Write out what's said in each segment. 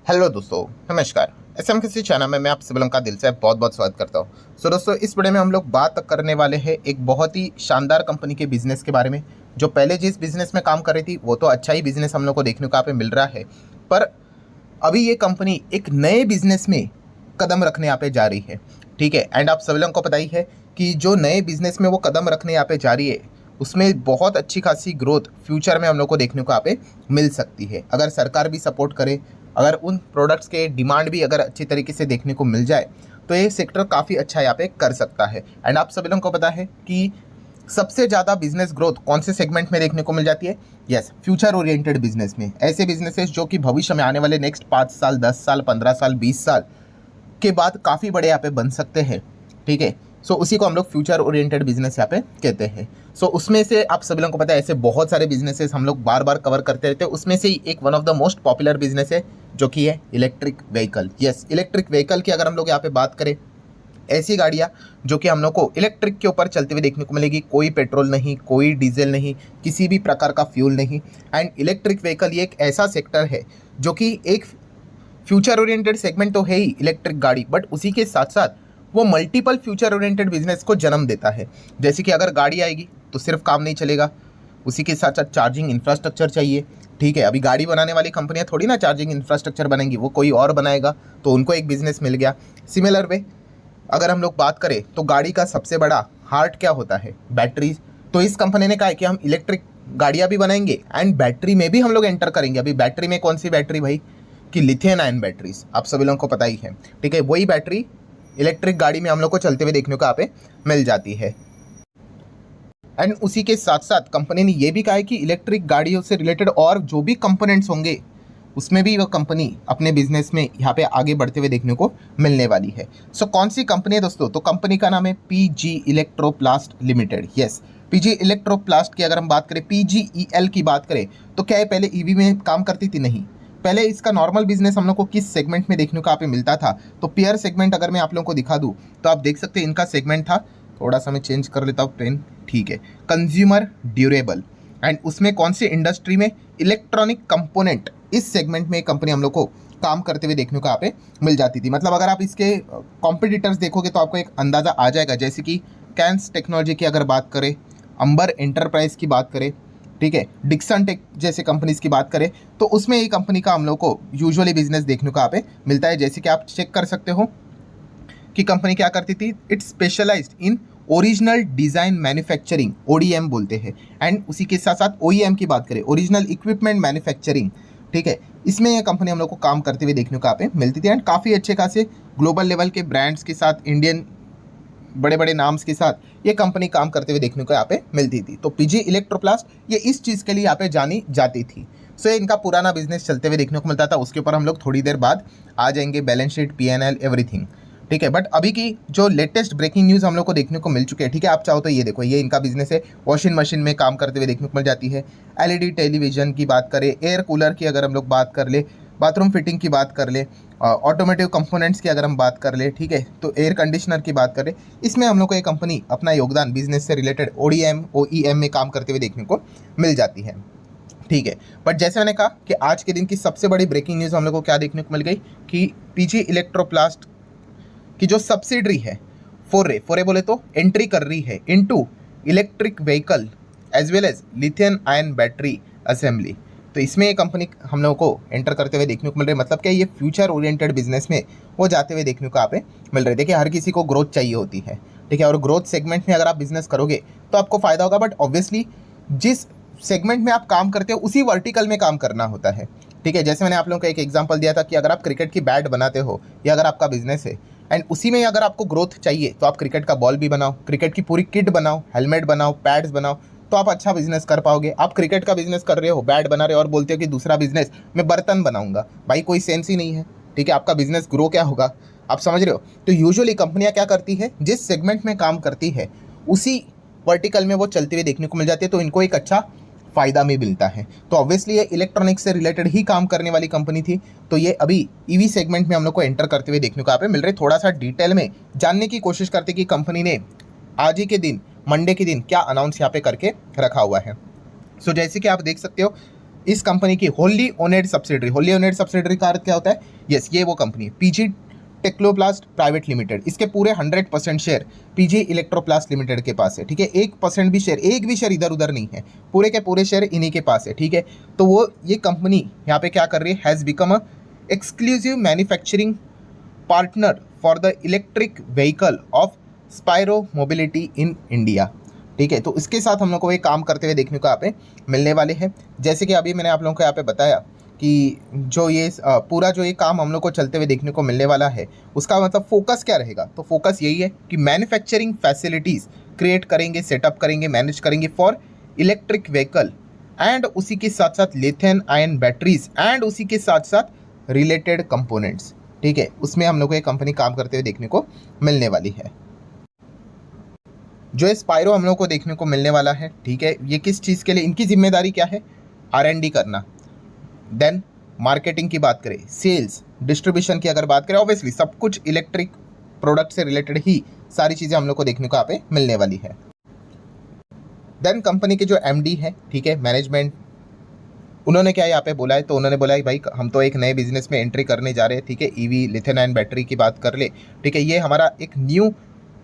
Hello दोस्तों, नमस्कार। SM किसी चैनल में मैं आप सभी लोगों का दिल से बहुत बहुत स्वागत करता हूँ। दोस्तों, इस वीडियो में हम लोग बात करने वाले हैं एक बहुत ही शानदार कंपनी के बिजनेस के बारे में। जो पहले जिस बिजनेस में काम कर रही थी वो तो अच्छा ही बिजनेस हम लोग को देखने को यहाँ पे मिल रहा है, पर अभी ये कंपनी एक नए बिजनेस में कदम रखने यहाँ पे जा रही है। ठीक है, एंड आप सभी लोगों को पता ही है कि जो नए बिजनेस में वो कदम रखने यहाँ पे जा रही है उसमें बहुत अच्छी खासी ग्रोथ फ्यूचर में हम लोग को देखने को यहाँ पे मिल सकती है, अगर सरकार भी सपोर्ट करे, अगर उन प्रोडक्ट्स के डिमांड भी अगर अच्छी तरीके से देखने को मिल जाए तो ये सेक्टर काफ़ी अच्छा यहाँ पे कर सकता है। एंड आप सभी लोगों को पता है कि सबसे ज़्यादा बिजनेस ग्रोथ कौन से सेगमेंट में देखने को मिल जाती है? यस, फ्यूचर ओरिएंटेड बिजनेस में। ऐसे बिजनेसेस जो कि भविष्य में आने वाले नेक्स्ट 5 साल, 10 साल, 15 साल, 20 साल के बाद काफ़ी बड़े यहाँ पे बन सकते हैं। ठीक है, सो उसी को हम लोग फ्यूचर ओरिएंटेड बिजनेस यहाँ पे कहते हैं। सो उसमें से आप सभी लोगों को पता है ऐसे बहुत सारे बिजनेसेस हम लोग बार बार कवर करते रहते हैं। उसमें से ही एक one of the most popular business है जो कि है electric vehicle. Yes, electric vehicle की अगर हम लोग यहाँ पे बात करें, ऐसी गाड़ियाँ जो कि हम लोग को इलेक्ट्रिक के ऊपर चलते हुए देखने को मिलेगी, कोई पेट्रोल नहीं, कोई डीजल नहीं, किसी भी प्रकार का फ्यूल नहीं। एंड इलेक्ट्रिक व्हीकल ये एक ऐसा सेक्टर है जो कि एक फ्यूचर ओरिएंटेड सेगमेंट तो है ही इलेक्ट्रिक गाड़ी, बट उसी के साथ साथ वो मल्टीपल फ्यूचर ओरिएंटेड बिजनेस को जन्म देता है। जैसे कि अगर गाड़ी आएगी तो सिर्फ काम नहीं चलेगा, उसी के साथ साथ चार्जिंग इंफ्रास्ट्रक्चर चाहिए। ठीक है, अभी गाड़ी बनाने वाली कंपनियां थोड़ी ना चार्जिंग इंफ्रास्ट्रक्चर बनाएंगी, वो कोई और बनाएगा, तो उनको एक बिजनेस मिल गया। सिमिलर वे अगर हम लोग बात करें तो गाड़ी का सबसे बड़ा हार्ट क्या होता है? बैटरीज। तो इस कंपनी ने कहा है कि हम इलेक्ट्रिक गाड़ियाँ भी बनाएंगे एंड बैटरी में भी हम लोग एंटर करेंगे। अभी बैटरी में कौन सी बैटरी भाई? कि लिथियम आयन बैटरीज, आप सभी लोगों को पता ही है। ठीक है, वही बैटरी इलेक्ट्रिक गाड़ी में हम लोग को चलते हुए देखने को यहाँ पे मिल जाती है। एंड उसी के साथ साथ कंपनी ने ये भी कहा है कि इलेक्ट्रिक गाड़ियों से रिलेटेड और जो भी कंपोनेंट्स होंगे उसमें भी वो कंपनी अपने बिजनेस में यहाँ पे आगे बढ़ते हुए देखने को मिलने वाली है। सो कौन सी कंपनी है दोस्तों? तो कंपनी का नाम है PG Electroplast limited. Yes, PG Electroplast की अगर हम बात करें, पीजीईएल की बात करें, तो क्या है पहले ईवी में काम करती थी? नहीं, पहले इसका नॉर्मल बिजनेस हम लोग को किस सेगमेंट में देखने को यहाँ पे मिलता था? तो पेयर सेगमेंट अगर मैं आप लोगों को दिखा दूँ तो आप देख सकते हैं इनका सेगमेंट था, थोड़ा सा मैं चेंज कर लेता हूँ पेन। ठीक है, कंज्यूमर ड्यूरेबल। एंड उसमें कौन सी इंडस्ट्री में? Electronic component. इस सेगमेंट में कंपनी हम लोग को काम करते हुए देखने को यहाँ पे मिल जाती थी। मतलब अगर आप इसके कॉम्पिटिटर्स देखोगे तो आपको एक अंदाज़ा आ जाएगा। जैसे कि कैंस टेक्नोलॉजी की अगर बात करें, अंबर एंटरप्राइज की बात करें, ठीक है, डिक्सन टेक जैसे कंपनीज की बात करें, तो उसमें ये कंपनी का हम लोग को यूजुअली बिजनेस देखने को यहाँ पे मिलता है। जैसे कि आप चेक कर सकते हो कि कंपनी क्या करती थी, it's specialised in original design manufacturing, ODM बोलते हैं। एंड उसी के साथ साथ ओईएम की बात करें, ओरिजिनल इक्विपमेंट मैन्युफैक्चरिंग। ठीक है, इसमें ये कंपनी हम लोग को काम करते हुए देखने को यहाँ पे मिलती थी। एंड काफ़ी अच्छे खासे ग्लोबल लेवल के ब्रांड्स के साथ, इंडियन बड़े बड़े नाम्स के साथ ये कंपनी काम करते हुए देखने को यहाँ पे मिलती थी। तो पीजी इलेक्ट्रोप्लास्ट ये इस चीज़ के लिए यहाँ पे जानी जाती थी। सो ये इनका पुराना बिजनेस चलते हुए देखने को मिलता था, उसके ऊपर हम लोग थोड़ी देर बाद आ जाएंगे, बैलेंस शीट, पीएनएल, एवरीथिंग। ठीक है, बट अभी की जो लेटेस्ट ब्रेकिंग न्यूज़ हम लोग को देखने को मिल चुके हैं। ठीक है, आप चाहो तो ये देखो, ये इनका बिजनेस है, वॉशिंग मशीन में काम करते हुए देखने को मिल जाती है। एलईडी टेलीविजन की बात करें, एयर कूलर की अगर हम लोग बात कर ले, बाथरूम फिटिंग की बात कर ले, ऑटोमेटिव कंपोनेंट्स की अगर हम बात कर ले, ठीक है, तो एयर कंडीशनर की बात करें, इसमें हम लोग को ये कंपनी अपना योगदान बिजनेस से रिलेटेड ओडीएम, ओईएम में काम करते हुए देखने को मिल जाती है। ठीक है, बट जैसे मैंने कहा कि आज के दिन की सबसे बड़ी ब्रेकिंग न्यूज़ हम लोग को क्या देखने को मिल गई कि पीजी इलेक्ट्रोप्लास्ट की जो सब्सिडरी है फोरे बोले तो एंट्री कर रही है into electric vehicle as well as lithium ion battery assembly. तो इसमें ये कंपनी हम लोगों को एंटर करते हुए देखने को मिल रही है। मतलब क्या, ये फ्यूचर ओरिएंटेड बिजनेस में वो जाते हुए देखने को यहाँ पे मिल रहे हैं। देखिए, हर किसी को ग्रोथ चाहिए होती है, ठीक है, और ग्रोथ सेगमेंट में अगर आप बिजनेस करोगे तो आपको फायदा होगा, बट ऑब्वियसली जिस सेगमेंट में आप काम करते हो उसी वर्टिकल में काम करना होता है। ठीक है, जैसे मैंने आप लोगों को एक एग्जांपल दिया था कि अगर आप क्रिकेट की बैट बनाते हो या अगर आपका बिजनेस है एंड उसी में अगर आपको ग्रोथ चाहिए तो आप क्रिकेट का बॉल भी बनाओ, क्रिकेट की पूरी किट बनाओ, हेलमेट बनाओ, पैड्स बनाओ, तो आप अच्छा बिजनेस कर पाओगे। आप क्रिकेट का बिजनेस कर रहे हो, बैट बना रहे हो और बोलते हो कि दूसरा बिजनेस मैं बर्तन बनाऊंगा, भाई कोई सेंस ही नहीं है। ठीक है, आपका बिजनेस ग्रो क्या होगा, आप समझ रहे हो? तो यूजुअली कंपनियां क्या करती है, जिस सेगमेंट में काम करती है उसी वर्टिकल में वो चलते हुए देखने को मिल जाती है, तो इनको एक अच्छा फ़ायदा भी मिलता है। तो ऑब्वियसली ये इलेक्ट्रॉनिक्स से रिलेटेड ही काम करने वाली कंपनी थी, तो ये अभी ईवी सेगमेंट में हम लोग को एंटर करते हुए देखने को यहाँ पे मिल रहे। थोड़ा सा डिटेल में जानने की कोशिश करते कि कंपनी ने आज ही के दिन, मंडे के दिन, क्या अनाउंस यहाँ पे करके रखा हुआ है। सो जैसे कि आप देख सकते हो, इस कंपनी की होली ओनेड सब्सिडरी, होली ओनेड सब्सिडरी का अर्थ क्या होता है? यस, ये वो company PG Technoplast private limited, इसके पूरे 100% शेयर पीजी इलेक्ट्रोप्लास्ट लिमिटेड के पास है, ठीक है। 1% भी शेयर, एक भी शेयर इधर उधर नहीं है, पूरे के पूरे शेयर इन्हीं के पास है, ठीक है। तो वो ये कंपनी यहाँ पे क्या कर रही है? Has become a exclusive manufacturing partner for the electric vehicle of Spiro mobility in India, ठीक है। तो इसके साथ हम लोग को ये काम करते हुए देखने को यहाँ पे मिलने वाले हैं। जैसे कि अभी मैंने आप लोगों को यहाँ पे बताया कि जो ये पूरा जो ये काम हम लोग को चलते हुए देखने को मिलने वाला है, उसका मतलब फोकस क्या रहेगा? तो फोकस यही है कि मैन्युफैक्चरिंग फैसिलिटीज़ क्रिएट करेंगे, सेटअप करेंगे, मैनेज करेंगे फॉर इलेक्ट्रिक व्हीकल, एंड उसी के साथ साथ लिथियम आयन बैटरीज, एंड उसी के साथ साथ रिलेटेड कंपोनेंट्स, ठीक है। उसमें हम लोग को ये कंपनी काम करते हुए देखने को मिलने वाली है। जो ये स्पायरो हम लोग को देखने को मिलने वाला है, ठीक है, ये किस चीज़ के लिए, इनकी जिम्मेदारी क्या है? R&D करना। देन मार्केटिंग की बात करें, सेल्स, डिस्ट्रीब्यूशन की अगर बात करें, ऑब्वियसली सब कुछ इलेक्ट्रिक प्रोडक्ट से रिलेटेड ही सारी चीज़ें हम लोग को देखने को यहाँ पे मिलने वाली है। देन कंपनी के जो MD है, ठीक है, मैनेजमेंट, उन्होंने क्या यहाँ पे बोला है? तो उन्होंने बोला है भाई हम तो एक नए बिजनेस में एंट्री करने जा रहे हैं, ठीक है। EV लिथियम आयन बैटरी की बात कर ले, ठीक है, ये हमारा एक new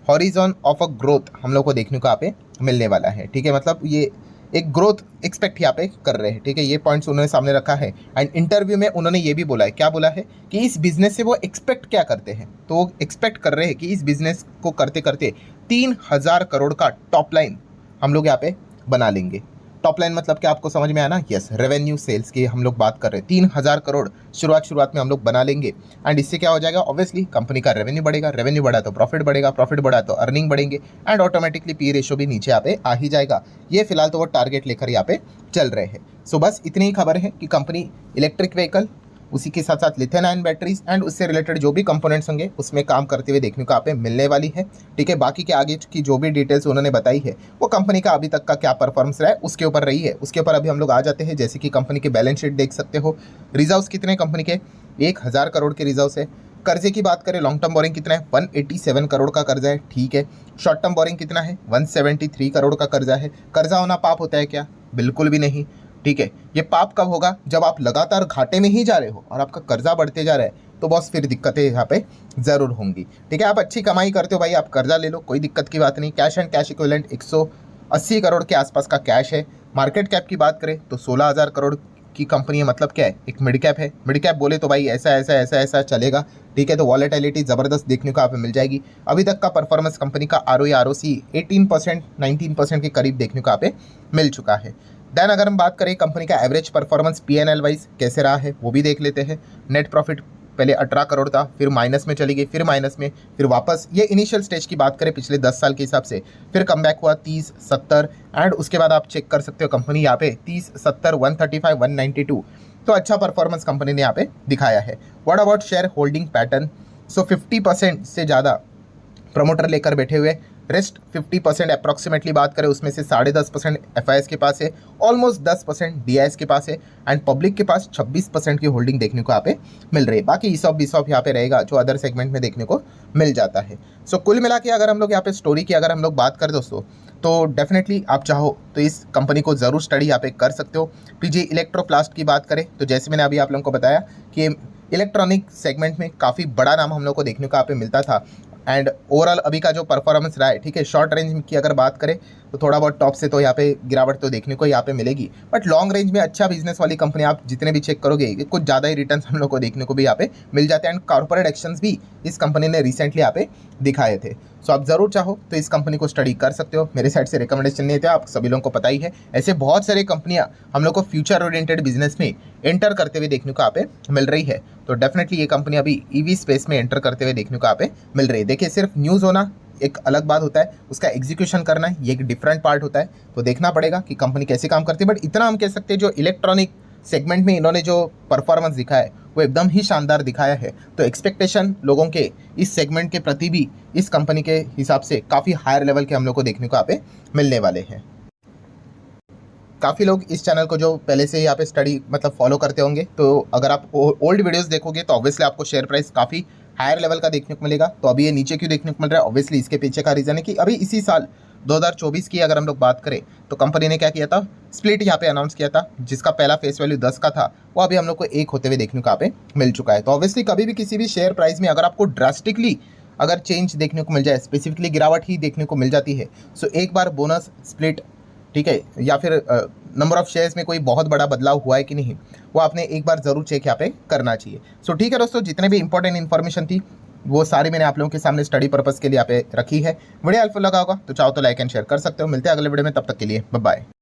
horizon of a growth हम लोग को देखने को यहाँ पे मिलने वाला है, ठीक है। मतलब ये एक ग्रोथ एक्सपेक्ट यहाँ पे कर रहे हैं, ठीक है। ये पॉइंट्स उन्होंने सामने रखा है। एंड इंटरव्यू में उन्होंने ये भी बोला है, क्या बोला है? कि इस बिजनेस से वो एक्सपेक्ट क्या करते हैं? तो वो एक्सपेक्ट कर रहे हैं कि इस बिजनेस को करते करते 3000 करोड़ का टॉप लाइन हम लोग यहाँ पे बना लेंगे। टॉप लाइन मतलब क्या आपको समझ में आया ना? यस, रेवेन्यू सेल्स की हम लोग बात कर रहे हैं। 3000 करोड़ शुरुआत में हम लोग बना लेंगे। एंड इससे क्या हो जाएगा? ऑब्वियसली कंपनी का रेवेन्यू बढ़ेगा, रेवेन्यू बढ़ा तो प्रॉफिट बढ़ेगा, प्रॉफिट बढ़ा तो अर्निंग बढ़ेंगे, एंड ऑटोमेटिकली पी रेशो भी नीचे यहाँ पे आ ही जाएगा। ये फिलहाल तो वो टारगेट लेकर यहाँ पे चल रहे हैं। सो बस इतनी ही खबर है कि कंपनी इलेक्ट्रिक व्हीकल, उसी के साथ साथ लिथियम आयन बैटरीज एंड उससे रिलेटेड जो भी कंपोनेंट्स होंगे उसमें काम करते हुए देखने को यहाँ पे मिलने वाली है, ठीक है। बाकी के आगे की जो भी डिटेल्स उन्होंने बताई है वो कंपनी का अभी तक का क्या परफॉर्मेंस रहा है उसके ऊपर रही है। उसके ऊपर अभी हम लोग आ जाते हैं। जैसे कि कंपनी के बैलेंस शीट देख सकते हो। रिजर्व्स कितने कंपनी के? 1000 करोड़ के रिजर्व्स है। कर्जे की बात करें, लॉन्ग टर्म बोरिंग कितना है? 187 करोड़ का कर्जा है, ठीक है। शॉर्ट टर्म बोरिंग कितना है? 173 करोड़ का कर्जा है। कर्जा होना पाप होता है क्या? बिल्कुल भी नहीं, ठीक है। ये पाप कब होगा? जब आप लगातार घाटे में ही जा रहे हो और आपका कर्जा बढ़ते जा रहा है, तो बस फिर दिक्कतें यहाँ पे ज़रूर होंगी, ठीक है। आप अच्छी कमाई करते हो भाई, आप कर्जा ले लो, कोई दिक्कत की बात नहीं। Cash and cash equivalent 180 crore के आसपास का कैश है। मार्केट कैप की बात करें तो 16,000 करोड़ की कंपनी है। मतलब क्या है? एक मिड कैप है। मिड कैप बोले तो भाई ऐसा ऐसा ऐसा ऐसा चलेगा, ठीक है। तो वॉलेटिलिटी ज़बरदस्त देखने को यहाँ पे मिल जाएगी। अभी तक का परफॉर्मेंस कंपनी का ROE ROC 18% 19% के करीब देखने को यहाँ पे मिल चुका है। देन अगर हम बात करें कंपनी का एवरेज परफॉर्मेंस P&L वाइज कैसे रहा है वो भी देख लेते हैं। नेट प्रॉफिट पहले 18 करोड़ था, फिर माइनस में चली गई, फिर माइनस में, फिर वापस। ये इनिशियल स्टेज की बात करें पिछले 10 साल के हिसाब से, फिर कम बैक हुआ 30, 70, एंड उसके बाद आप चेक कर सकते हो कंपनी यहाँ पे 30, 70, 135, 192। तो अच्छा परफॉर्मेंस कंपनी ने यहाँ पे दिखाया है। What about share holding pattern? So 50% से ज़्यादा प्रमोटर लेकर बैठे हुए, रेस्ट 50% अप्रॉक्सीमेटली बात करें उसमें से 10.5% FIS के पास है, ऑलमोस्ट 10% DIS के पास है, एंड पब्लिक के पास 26% की होल्डिंग देखने को यहाँ पे मिल रही है। बाकी ईसॉप बीसॉप यहाँ पे रहेगा जो अदर सेगमेंट में देखने को मिल जाता है। सो कुल मिला के अगर हम लोग यहाँ पे स्टोरी की अगर हम लोग बात करें दोस्तों, तो डेफिनेटली आप चाहो तो इस कंपनी को ज़रूर स्टडी यहाँ पे कर सकते हो। PG इलेक्ट्रोप्लास्ट की बात करें तो जैसे मैंने अभी आप लोगों को बताया कि इलेक्ट्रॉनिक सेगमेंट में काफ़ी बड़ा नाम हम लोग को देखने को यहाँ पे मिलता था। एंड ओवरऑल अभी का जो परफॉर्मेंस रहा है, ठीक है, शॉर्ट रेंज की अगर बात करें तो थोड़ा बहुत टॉप से तो यहाँ पे गिरावट तो देखने को यहाँ पे मिलेगी, बट लॉन्ग रेंज में अच्छा बिजनेस वाली कंपनी आप जितने भी चेक करोगे कुछ ज़्यादा ही रिटर्न्स हम लोग को देखने को भी यहाँ पे मिल जाते हैं। एंड कॉर्पोरेट एक्शंस भी इस कंपनी ने रिसेंटली यहाँ पे दिखाए थे। सो आप ज़रूर चाहो तो इस कंपनी को स्टडी कर सकते हो। मेरे साइड से रिकमेंडेशन नहीं थे, आप सभी लोगों को पता ही है। ऐसे बहुत सारी कंपनियां हम लोग को फ्यूचर ओरिएंटेड बिजनेस में एंटर करते हुए देखने को यहाँ पे मिल रही है। तो डेफिनेटली ये कंपनी अभी EV स्पेस में एंटर करते हुए देखने को यहाँ पे मिल रही है। देखिए, सिर्फ न्यूज़ होना एक अलग बात होता है, उसका एग्जीक्यूशन करना ये एक डिफरेंट पार्ट होता है। तो देखना पड़ेगा कि कंपनी कैसे काम करती है। बट इतना हम कह सकते हैं जो इलेक्ट्रॉनिक सेगमेंट में इन्होंने जो परफॉर्मेंस दिखाया है वो एकदम ही शानदार दिखाया है। तो एक्सपेक्टेशन लोगों के इस सेगमेंट के प्रति भी इस कंपनी के हिसाब से काफ़ी हायर लेवल के हम लोग को देखने को यहाँ पे मिलने वाले हैं। काफ़ी लोग इस चैनल को जो पहले से यहाँ पे स्टडी मतलब फॉलो करते होंगे, तो अगर आप ओल्ड वीडियोस देखोगे तो ऑब्वियसली आपको शेयर प्राइस काफ़ी हायर लेवल का देखने को मिलेगा। तो अभी ये नीचे क्यों देखने को मिल रहा है? ऑब्वियसली इसके पीछे का रीज़न है कि अभी इसी साल 2024 की अगर हम लोग बात करें तो कंपनी ने क्या किया था, स्प्लिट यहाँ पे अनाउंस किया था, जिसका पहला फेस वैल्यू 10 का था, वो अभी हम लोग को 1 होते हुए देखने को यहाँ पे मिल चुका है। तो ऑब्वियसली कभी भी किसी भी शेयर प्राइस में अगर आपको ड्रास्टिकली अगर चेंज देखने को मिल जाए, स्पेसिफिकली गिरावट ही देखने को मिल जाती है, सो एक बार बोनस स्प्लिट, ठीक है, या फिर नंबर ऑफ शेयर्स में कोई बहुत बड़ा बदलाव हुआ है कि नहीं, वो आपने एक बार ज़रूर चेक यहाँ पे करना चाहिए। सो ठीक है दोस्तों, जितने भी इंपॉर्टेंट इन्फॉर्मेशन थी वो सारी मैंने आप लोगों के सामने स्टडी पर्पस के लिए यहाँ पे रखी है। वीडियो हेल्पफुल लगा होगा तो चाहो तो लाइक एंड शेयर कर सकते हो। मिलते हैं अगले वीडियो में, तब तक के लिए बाय बाय।